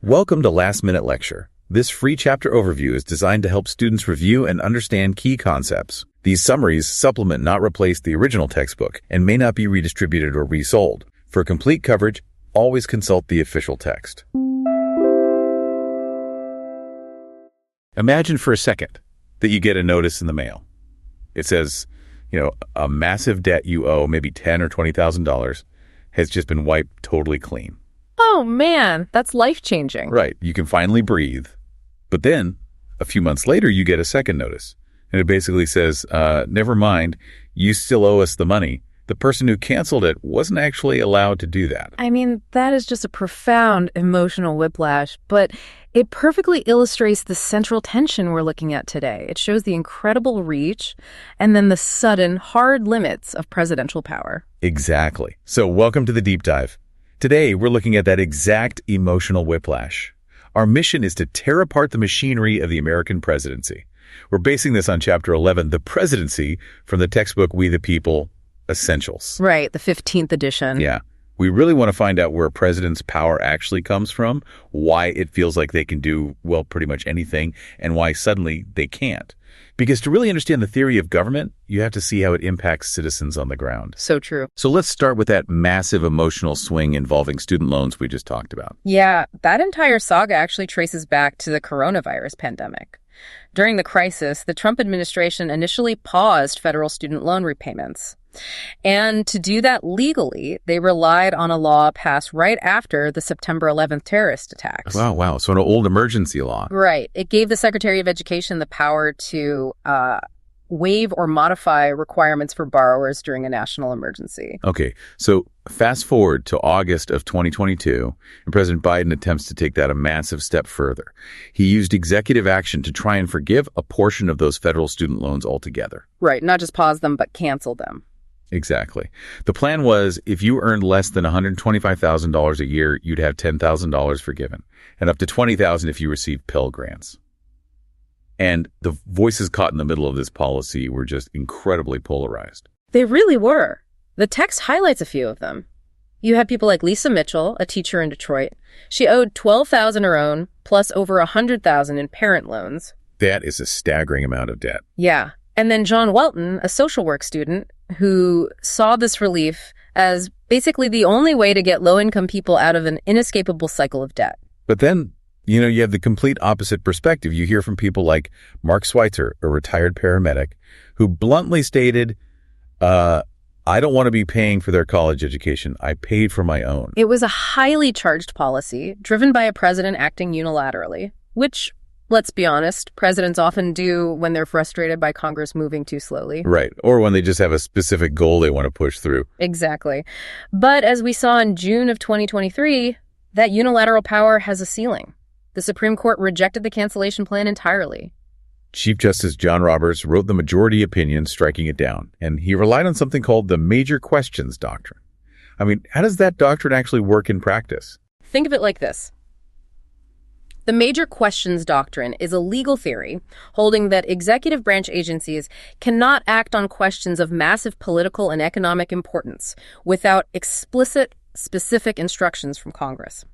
Welcome to Last Minute Lecture. This free chapter overview is designed to help students review and understand key concepts. These summaries supplement, not replace, the original textbook and may not be redistributed or resold. For complete coverage, always consult the official text. Imagine for a second that you get a notice in the mail. It says, a massive debt you owe, maybe $10,000 or $20,000, has just been wiped totally clean. Oh man, that's life-changing. Right, you can finally breathe. But then, a few months later, you get a second notice. And it basically says, never mind, you still owe us the money. The person who canceled it wasn't actually allowed to do that. I mean, that is just a profound emotional whiplash, but it perfectly illustrates the central tension we're looking at today. It shows the incredible reach and then the sudden, hard limits of presidential power. Exactly. So welcome to the deep dive. Today, we're looking at that exact emotional whiplash. Our mission is to tear apart the machinery of the American presidency. We're basing this on Chapter 11, The Presidency, from the textbook We the People, Essentials. Right, the 15th edition. Yeah. We really want to find out where a president's power actually comes from, why it feels like they can do, well, pretty much anything, and why suddenly they can't. Because to really understand the theory of government, you have to see how it impacts citizens on the ground. So true. So let's start with that massive emotional swing involving student loans we just talked about. Yeah, that entire saga actually traces back to the coronavirus pandemic. During the crisis, the Trump administration initially paused federal student loan repayments. And to do that legally, they relied on a law passed right after the September 11th terrorist attacks. Wow. So an old emergency law. Right. It gave the Secretary of Education the power to waive or modify requirements for borrowers during a national emergency. Okay, so fast forward to August of 2022, and President Biden attempts to take that a massive step further. He used executive action to try and forgive a portion of those federal student loans altogether. Right, not just pause them, but cancel them. Exactly. The plan was if you earned less than $125,000 a year, you'd have $10,000 forgiven, and up to $20,000 if you received Pell Grants. And the voices caught in the middle of this policy were just incredibly polarized. They really were. The text highlights a few of them. You had people like Lisa Mitchell, a teacher in Detroit. She owed $12,000 her own, plus over $100,000 in parent loans. That is a staggering amount of debt. Yeah. And then John Welton, a social work student, who saw this relief as basically the only way to get low-income people out of an inescapable cycle of debt. But then, you have the complete opposite perspective. You hear from people like Mark Schweitzer, a retired paramedic, who bluntly stated, I don't want to be paying for their college education. I paid for my own. It was a highly charged policy driven by a president acting unilaterally, which, let's be honest, presidents often do when they're frustrated by Congress moving too slowly. Right. Or when they just have a specific goal they want to push through. Exactly. But as we saw in June of 2023, that unilateral power has a ceiling. The Supreme Court rejected the cancellation plan entirely. Chief Justice John Roberts wrote the majority opinion, striking it down, and he relied on something called the major questions doctrine. I mean, how does that doctrine actually work in practice? Think of it like this. The major questions doctrine is a legal theory holding that executive branch agencies cannot act on questions of massive political and economic importance without explicit, specific instructions from Congress.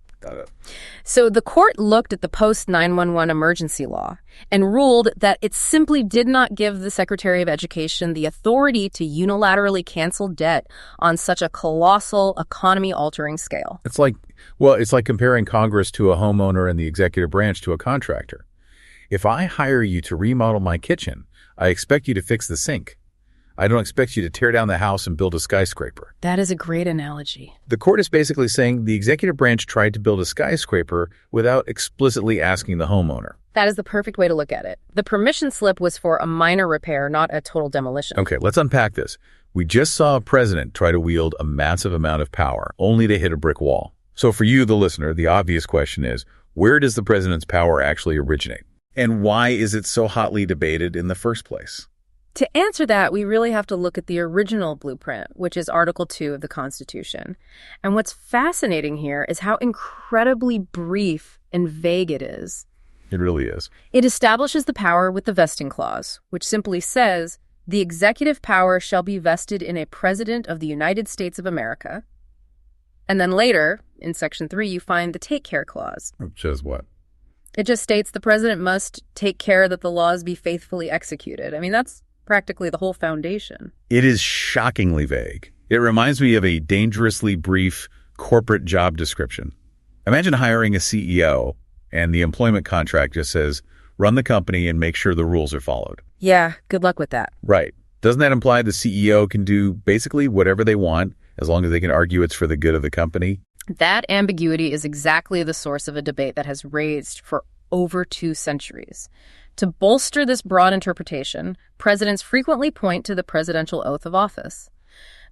So the court looked at the post-911 emergency law and ruled that it simply did not give the Secretary of Education the authority to unilaterally cancel debt on such a colossal, economy-altering scale. It's like comparing Congress to a homeowner and the executive branch to a contractor. If I hire you to remodel my kitchen, I expect you to fix the sink. I don't expect you to tear down the house and build a skyscraper. That is a great analogy. The court is basically saying the executive branch tried to build a skyscraper without explicitly asking the homeowner. That is the perfect way to look at it. The permission slip was for a minor repair, not a total demolition. Okay, let's unpack this. We just saw a president try to wield a massive amount of power, only to hit a brick wall. So for you, the listener, the obvious question is, where does the president's power actually originate? And why is it so hotly debated in the first place? To answer that, we really have to look at the original blueprint, which is Article 2 of the Constitution. And what's fascinating here is how incredibly brief and vague it is. It really is. It establishes the power with the vesting clause, which simply says, the executive power shall be vested in a President of the United States of America. And then later, in Section 3, you find the take care clause. Which is what? It just states the president must take care that the laws be faithfully executed. I mean, that's practically the whole foundation. It is shockingly vague. It reminds me of a dangerously brief corporate job description. Imagine hiring a CEO and the employment contract just says, run the company and make sure the rules are followed. Yeah, good luck with that. Right. Doesn't that imply the CEO can do basically whatever they want as long as they can argue it's for the good of the company? That ambiguity is exactly the source of a debate that has raged for over 2 centuries. To bolster this broad interpretation, presidents frequently point to the presidential oath of office.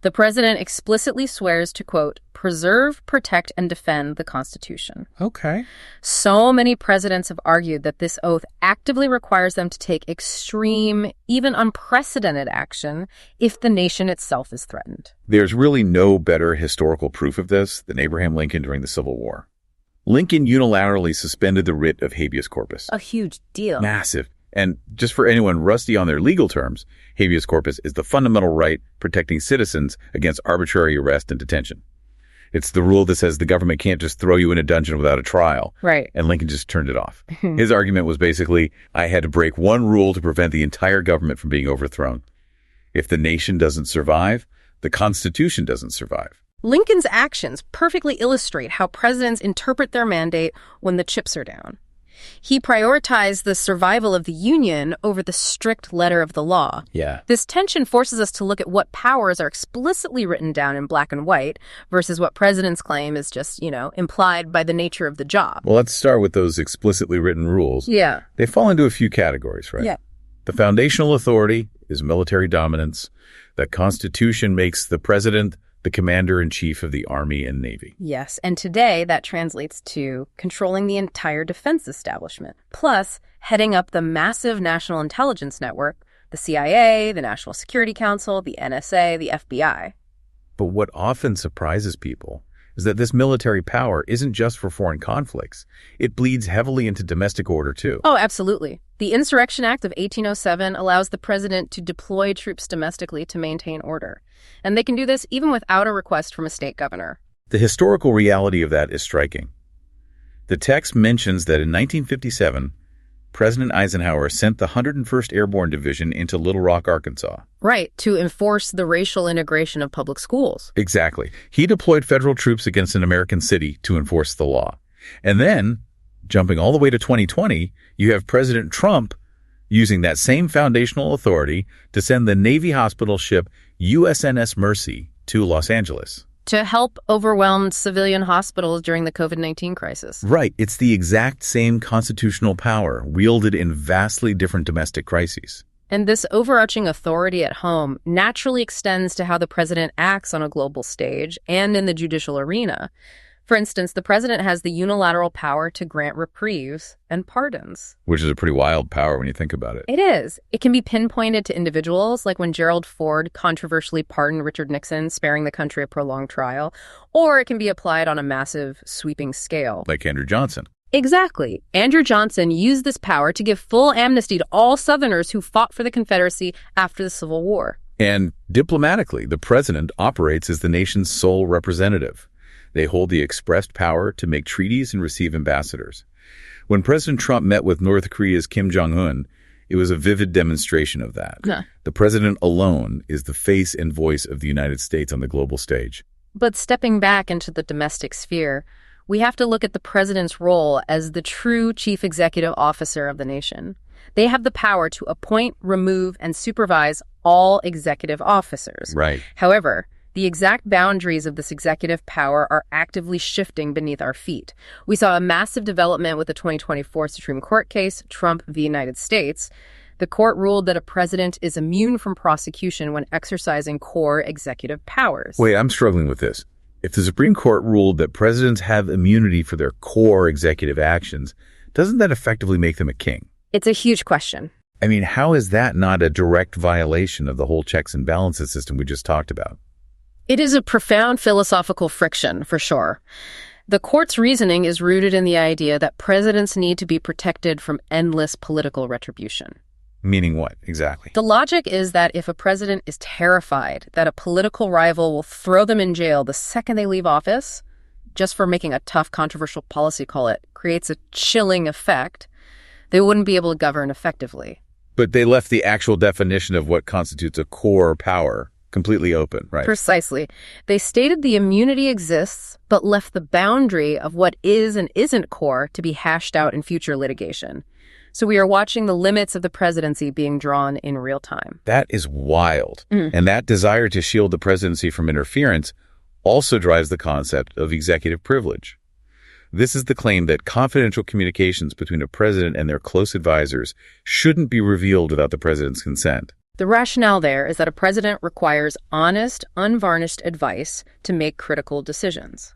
The president explicitly swears to, quote, preserve, protect, and defend the Constitution. Okay. So many presidents have argued that this oath actively requires them to take extreme, even unprecedented action if the nation itself is threatened. There's really no better historical proof of this than Abraham Lincoln during the Civil War. Lincoln unilaterally suspended the writ of habeas corpus. A huge deal. Massive. And just for anyone rusty on their legal terms, habeas corpus is the fundamental right protecting citizens against arbitrary arrest and detention. It's the rule that says the government can't just throw you in a dungeon without a trial. Right. And Lincoln just turned it off. His argument was basically, I had to break one rule to prevent the entire government from being overthrown. If the nation doesn't survive, the Constitution doesn't survive. Lincoln's actions perfectly illustrate how presidents interpret their mandate when the chips are down. He prioritized the survival of the Union over the strict letter of the law. Yeah. This tension forces us to look at what powers are explicitly written down in black and white versus what presidents claim is just, implied by the nature of the job. Well, let's start with those explicitly written rules. Yeah. They fall into a few categories, right? Yeah. The foundational authority is military dominance. The Constitution makes the president the commander-in-chief of the Army and Navy. Yes, and today that translates to controlling the entire defense establishment, plus heading up the massive national intelligence network, the CIA, the National Security Council, the NSA, the FBI. But what often surprises people is that this military power isn't just for foreign conflicts. It bleeds heavily into domestic order, too. Oh, absolutely. The Insurrection Act of 1807 allows the president to deploy troops domestically to maintain order. And they can do this even without a request from a state governor. The historical reality of that is striking. The text mentions that in 1957, President Eisenhower sent the 101st Airborne Division into Little Rock, Arkansas. Right, to enforce the racial integration of public schools. Exactly. He deployed federal troops against an American city to enforce the law. And then, jumping all the way to 2020, you have President Trump using that same foundational authority to send the Navy hospital ship USNS Mercy to Los Angeles. To help overwhelmed civilian hospitals during the COVID-19 crisis. Right. It's the exact same constitutional power wielded in vastly different domestic crises. And this overarching authority at home naturally extends to how the president acts on a global stage and in the judicial arena. For instance, the president has the unilateral power to grant reprieves and pardons. Which is a pretty wild power when you think about it. It is. It can be pinpointed to individuals, like when Gerald Ford controversially pardoned Richard Nixon, sparing the country a prolonged trial, or it can be applied on a massive, sweeping scale. Like Andrew Johnson. Exactly. Andrew Johnson used this power to give full amnesty to all Southerners who fought for the Confederacy after the Civil War. And diplomatically, the president operates as the nation's sole representative. They hold the expressed power to make treaties and receive ambassadors. When President Trump met with North Korea's Kim Jong-un, it was a vivid demonstration of that. Huh. The president alone is the face and voice of the United States on the global stage. But stepping back into the domestic sphere, we have to look at the president's role as the true chief executive officer of the nation. They have the power to appoint, remove, and supervise all executive officers. Right. However, the exact boundaries of this executive power are actively shifting beneath our feet. We saw a massive development with the 2024 Supreme Court case, Trump v. United States. The court ruled that a president is immune from prosecution when exercising core executive powers. Wait, I'm struggling with this. If the Supreme Court ruled that presidents have immunity for their core executive actions, doesn't that effectively make them a king? It's a huge question. I mean, how is that not a direct violation of the whole checks and balances system we just talked about? It is a profound philosophical friction, for sure. The court's reasoning is rooted in the idea that presidents need to be protected from endless political retribution. Meaning what, exactly? The logic is that if a president is terrified that a political rival will throw them in jail the second they leave office, just for making a tough, controversial policy call, it creates a chilling effect, they wouldn't be able to govern effectively. But they left the actual definition of what constitutes a core power completely open, right? Precisely. They stated the immunity exists, but left the boundary of what is and isn't core to be hashed out in future litigation. So we are watching the limits of the presidency being drawn in real time. That is wild. And that desire to shield the presidency from interference also drives the concept of executive privilege. This is the claim that confidential communications between a president and their close advisors shouldn't be revealed without the president's consent. The rationale there is that a president requires honest, unvarnished advice to make critical decisions.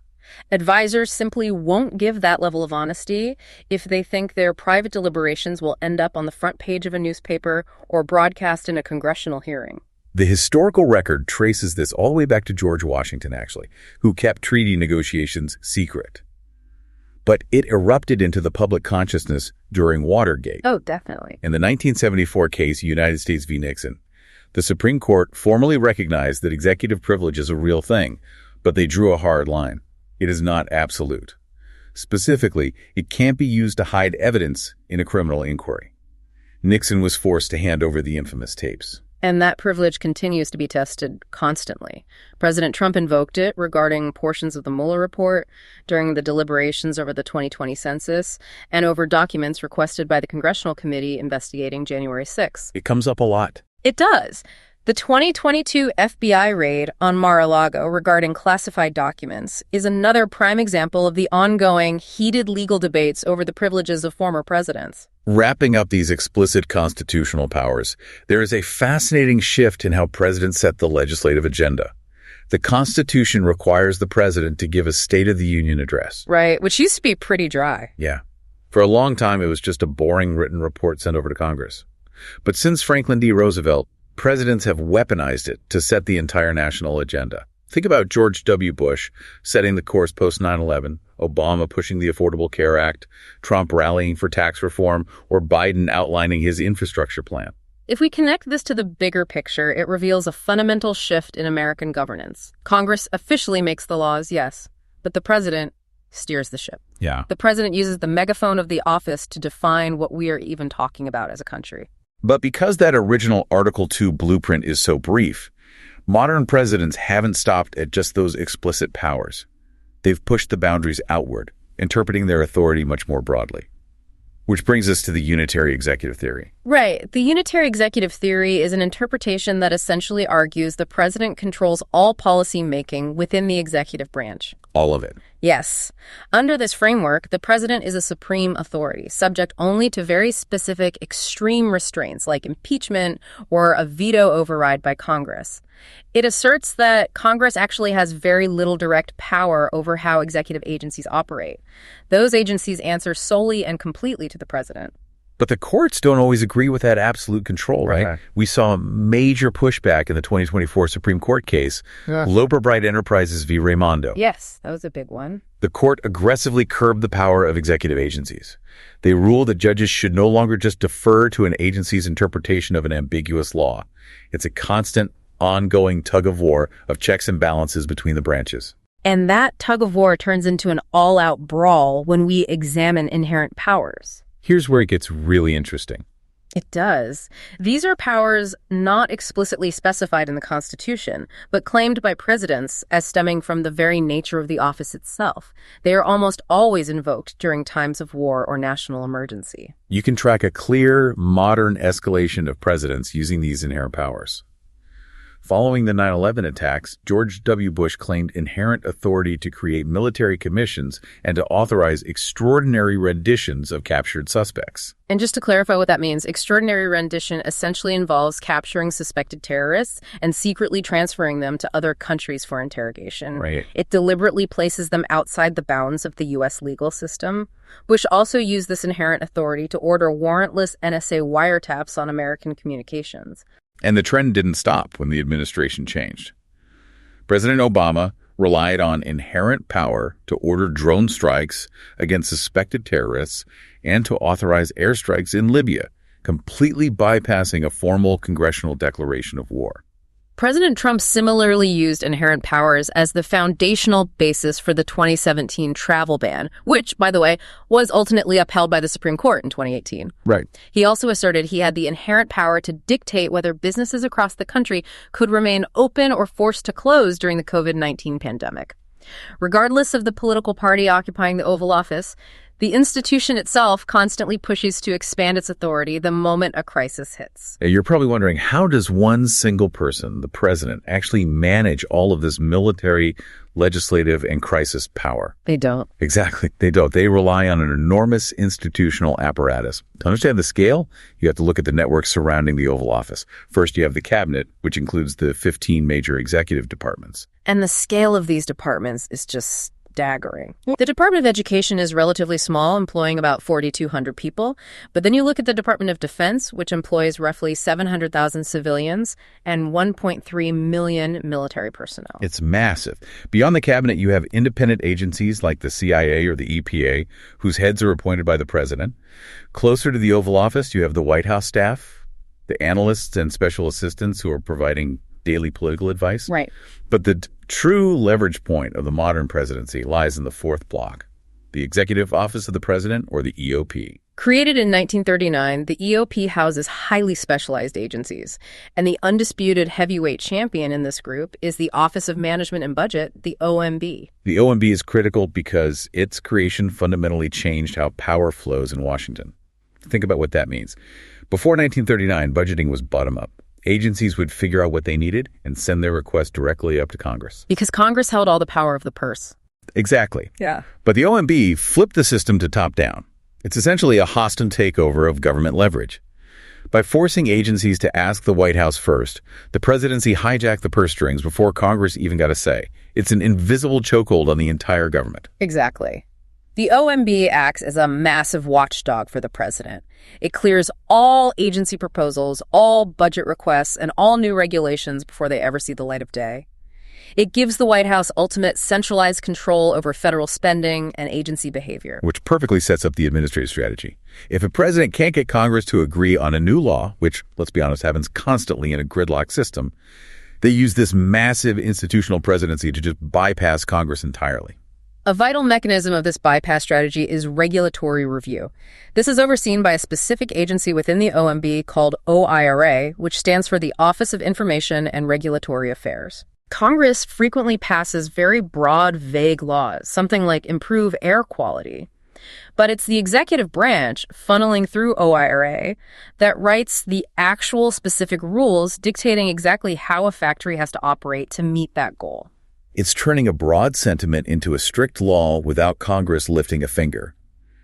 Advisors simply won't give that level of honesty if they think their private deliberations will end up on the front page of a newspaper or broadcast in a congressional hearing. The historical record traces this all the way back to George Washington, actually, who kept treaty negotiations secret. But it erupted into the public consciousness during Watergate. Oh, definitely. In the 1974 case, United States v. Nixon, the Supreme Court formally recognized that executive privilege is a real thing, but they drew a hard line. It is not absolute. Specifically, it can't be used to hide evidence in a criminal inquiry. Nixon was forced to hand over the infamous tapes. And that privilege continues to be tested constantly. President Trump invoked it regarding portions of the Mueller report during the deliberations over the 2020 census and over documents requested by the congressional committee investigating January 6th. It comes up a lot. It does. The 2022 FBI raid on Mar-a-Lago regarding classified documents is another prime example of the ongoing, heated legal debates over the privileges of former presidents. Wrapping up these explicit constitutional powers, there is a fascinating shift in how presidents set the legislative agenda. The Constitution requires the president to give a State of the Union address. Right, which used to be pretty dry. Yeah. For a long time, it was just a boring written report sent over to Congress. But since Franklin D. Roosevelt, presidents have weaponized it to set the entire national agenda. Think about George W. Bush setting the course post 9/11, Obama pushing the Affordable Care Act, Trump rallying for tax reform, or Biden outlining his infrastructure plan. If we connect this to the bigger picture, it reveals a fundamental shift in American governance. Congress officially makes the laws, yes, but the president steers the ship. Yeah. The president uses the megaphone of the office to define what we are even talking about as a country. But because that original Article 2 blueprint is so brief, modern presidents haven't stopped at just those explicit powers. They've pushed the boundaries outward, interpreting their authority much more broadly. Which brings us to the unitary executive theory. Right. The unitary executive theory is an interpretation that essentially argues the president controls all policy making within the executive branch. All of it. Yes. Under this framework, the president is a supreme authority, subject only to very specific extreme restraints like impeachment or a veto override by Congress. It asserts that Congress actually has very little direct power over how executive agencies operate. Those agencies answer solely and completely to the president. But the courts don't always agree with that absolute control, right? Okay. We saw major pushback in the 2024 Supreme Court case, Loper Bright Enterprises v. Raimondo. Yes, that was a big one. The court aggressively curbed the power of executive agencies. They ruled that judges should no longer just defer to an agency's interpretation of an ambiguous law. It's a constant, ongoing tug-of-war of checks and balances between the branches. And that tug-of-war turns into an all-out brawl when we examine inherent powers. Here's where it gets really interesting. It does. These are powers not explicitly specified in the Constitution, but claimed by presidents as stemming from the very nature of the office itself. They are almost always invoked during times of war or national emergency. You can track a clear, modern escalation of presidents using these inherent powers. Following the 9/11 attacks, George W. Bush claimed inherent authority to create military commissions and to authorize extraordinary renditions of captured suspects. And just to clarify what that means, extraordinary rendition essentially involves capturing suspected terrorists and secretly transferring them to other countries for interrogation. Right. It deliberately places them outside the bounds of the U.S. legal system. Bush also used this inherent authority to order warrantless NSA wiretaps on American communications. And the trend didn't stop when the administration changed. President Obama relied on inherent power to order drone strikes against suspected terrorists and to authorize airstrikes in Libya, completely bypassing a formal congressional declaration of war. President Trump similarly used inherent powers as the foundational basis for the 2017 travel ban, which, by the way, was ultimately upheld by the Supreme Court in 2018. Right. He also asserted he had the inherent power to dictate whether businesses across the country could remain open or forced to close during the COVID-19 pandemic. Regardless of the political party occupying the Oval Office, the institution itself constantly pushes to expand its authority the moment a crisis hits. You're probably wondering, how does one single person, the president, actually manage all of this military, legislative, and crisis power? They don't. Exactly. They don't. They rely on an enormous institutional apparatus. To understand the scale, you have to look at the network surrounding the Oval Office. First, you have the cabinet, which includes the 15 major executive departments. And the scale of these departments is just staggering. The Department of Education is relatively small, employing about 4,200 people. But then you look at the Department of Defense, which employs roughly 700,000 civilians and 1.3 million military personnel. It's massive. Beyond the cabinet, you have independent agencies like the CIA or the EPA, whose heads are appointed by the president. Closer to the Oval Office, you have the White House staff, the analysts and special assistants who are providing daily political advice. Right. But the true leverage point of the modern presidency lies in the fourth block, the Executive Office of the President, or the EOP. Created in 1939, the EOP houses highly specialized agencies, and the undisputed heavyweight champion in this group is the Office of Management and Budget, the OMB. The OMB is critical because its creation fundamentally changed how power flows in Washington. Think about what that means. Before 1939, budgeting was bottom-up. Agencies would figure out what they needed and send their request directly up to Congress. Because Congress held all the power of the purse. Exactly. Yeah. But the OMB flipped the system to top-down. It's essentially a hostile takeover of government leverage. By forcing agencies to ask the White House first, the presidency hijacked the purse strings before Congress even got a say. It's an invisible chokehold on the entire government. Exactly. The OMB acts as a massive watchdog for the president. It clears all agency proposals, all budget requests, and all new regulations before they ever see the light of day. It gives the White House ultimate centralized control over federal spending and agency behavior. Which perfectly sets up the administrative strategy. If a president can't get Congress to agree on a new law, which, let's be honest, happens constantly in a gridlock system, they use this massive institutional presidency to just bypass Congress entirely. A vital mechanism of this bypass strategy is regulatory review. This is overseen by a specific agency within the OMB called OIRA, which stands for the Office of Information and Regulatory Affairs. Congress frequently passes very broad, vague laws, something like improve air quality. But it's the executive branch, funneling through OIRA, that writes the actual specific rules dictating exactly how a factory has to operate to meet that goal. It's turning a broad sentiment into a strict law without Congress lifting a finger.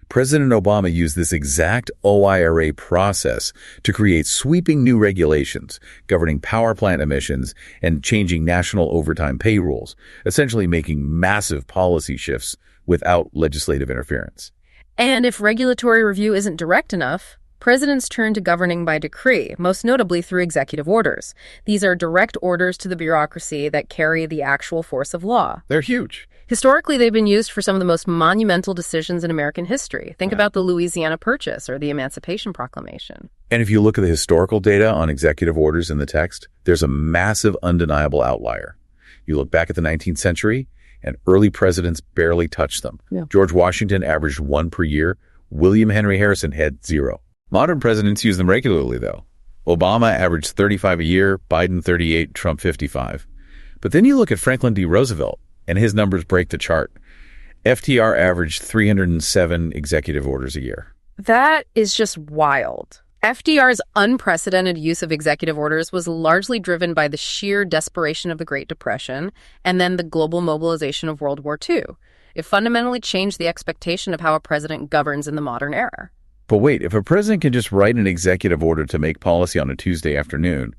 President Obama used this exact OIRA process to create sweeping new regulations governing power plant emissions and changing national overtime pay rules, essentially making massive policy shifts without legislative interference. And if regulatory review isn't direct enough, presidents turn to governing by decree, most notably through executive orders. These are direct orders to the bureaucracy that carry the actual force of law. They're huge. Historically, they've been used for some of the most monumental decisions in American history. Think about the Louisiana Purchase or the Emancipation Proclamation. And if you look at the historical data on executive orders in the text, there's a massive undeniable outlier. You look back at the 19th century, and early presidents barely touched them. Yeah. George Washington averaged 1 per year. William Henry Harrison had 0. Modern presidents use them regularly, though. Obama averaged 35 a year, Biden 38, Trump 55. But then you look at Franklin D. Roosevelt, and his numbers break the chart. FDR averaged 307 executive orders a year. That is just wild. FDR's unprecedented use of executive orders was largely driven by the sheer desperation of the Great Depression and then the global mobilization of World War II. It fundamentally changed the expectation of how a president governs in the modern era. But wait, if a president can just write an executive order to make policy on a Tuesday afternoon,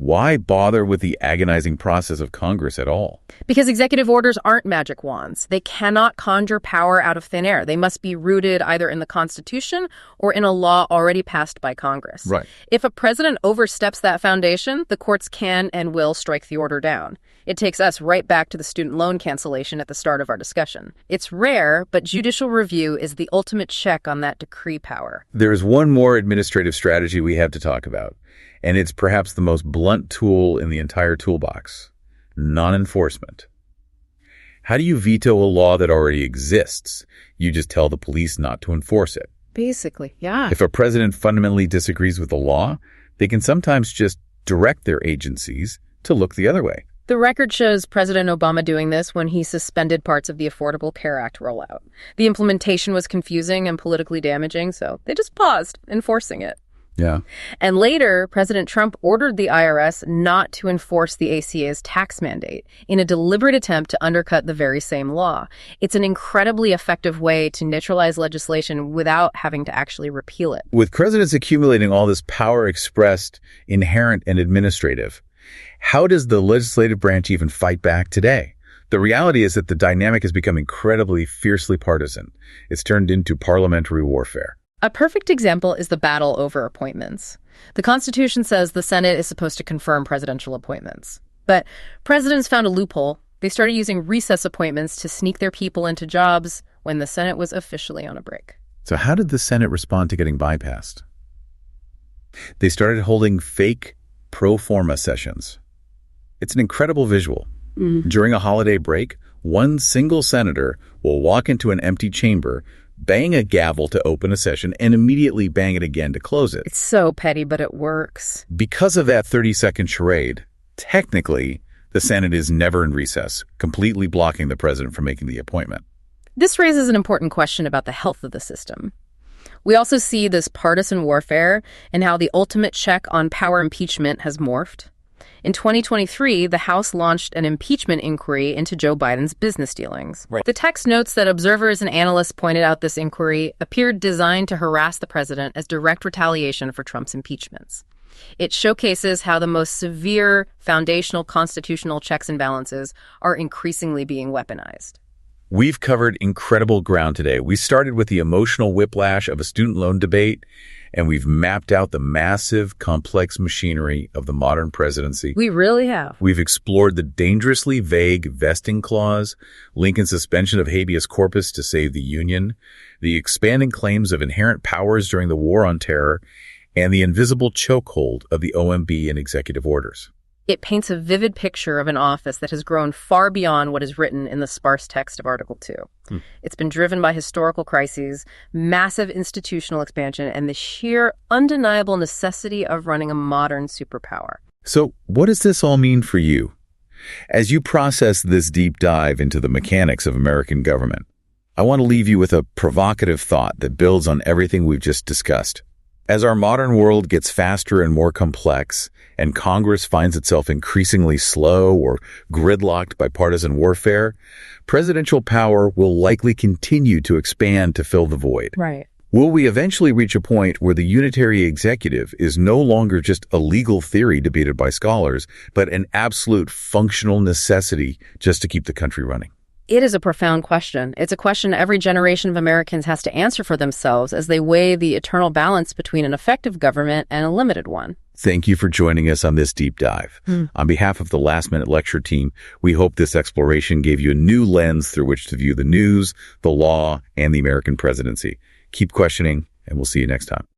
Why bother with the agonizing process of Congress at all? Because executive orders aren't magic wands. They cannot conjure power out of thin air. They must be rooted either in the Constitution or in a law already passed by Congress. Right. If a president oversteps that foundation, the courts can and will strike the order down. It takes us right back to the student loan cancellation at the start of our discussion. It's rare, but judicial review is the ultimate check on that decree power. There is one more administrative strategy we have to talk about, and it's perhaps the most blunt tool in the entire toolbox: non-enforcement. How do you veto a law that already exists? You just tell the police not to enforce it. Basically, yeah. If a president fundamentally disagrees with the law, they can sometimes just direct their agencies to look the other way. The record shows President Obama doing this when he suspended parts of the Affordable Care Act rollout. The implementation was confusing and politically damaging, so they just paused enforcing it. Yeah. And later, President Trump ordered the IRS not to enforce the ACA's tax mandate in a deliberate attempt to undercut the very same law. It's an incredibly effective way to neutralize legislation without having to actually repeal it. With presidents accumulating all this power expressed, inherent, and administrative, how does the legislative branch even fight back today? The reality is that the dynamic has become incredibly fiercely partisan. It's turned into parliamentary warfare. A perfect example is the battle over appointments. The Constitution says the Senate is supposed to confirm presidential appointments. But presidents found a loophole. They started using recess appointments to sneak their people into jobs when the Senate was officially on a break. So how did the Senate respond to getting bypassed? They started holding fake pro forma sessions. It's an incredible visual. During a holiday break, one single senator will walk into an empty chamber, bang a gavel to open a session, and immediately bang it again to close it. It's so petty, but it works. Because of that 30-second charade, technically, the Senate is never in recess, completely blocking the president from making the appointment. This raises an important question about the health of the system. We also see this partisan warfare and how the ultimate check on power impeachment has morphed. In 2023, the House launched an impeachment inquiry into Joe Biden's business dealings. Right. The text notes that observers and analysts pointed out this inquiry appeared designed to harass the president as direct retaliation for Trump's impeachments. It showcases how the most severe foundational constitutional checks and balances are increasingly being weaponized. We've covered incredible ground today. We started with the emotional whiplash of a student loan debate, and we've mapped out the massive, complex machinery of the modern presidency. We really have. We've explored the dangerously vague vesting clause, Lincoln's suspension of habeas corpus to save the Union, the expanding claims of inherent powers during the War on Terror, and the invisible chokehold of the OMB and executive orders. It paints a vivid picture of an office that has grown far beyond what is written in the sparse text of Article 2. It's been driven by historical crises, massive institutional expansion, and the sheer, undeniable necessity of running a modern superpower. So what does this all mean for you? As you process this deep dive into the mechanics of American government, I want to leave you with a provocative thought that builds on everything we've just discussed. As our modern world gets faster and more complex, and Congress finds itself increasingly slow or gridlocked by partisan warfare, presidential power will likely continue to expand to fill the void. Right. Will we eventually reach a point where the unitary executive is no longer just a legal theory debated by scholars, but an absolute functional necessity just to keep the country running? It is a profound question. It's a question every generation of Americans has to answer for themselves as they weigh the eternal balance between an effective government and a limited one. Thank you for joining us on this deep dive. On behalf of the Last Minute Lecture team, we hope this exploration gave you a new lens through which to view the news, the law, and the American presidency. Keep questioning, and we'll see you next time.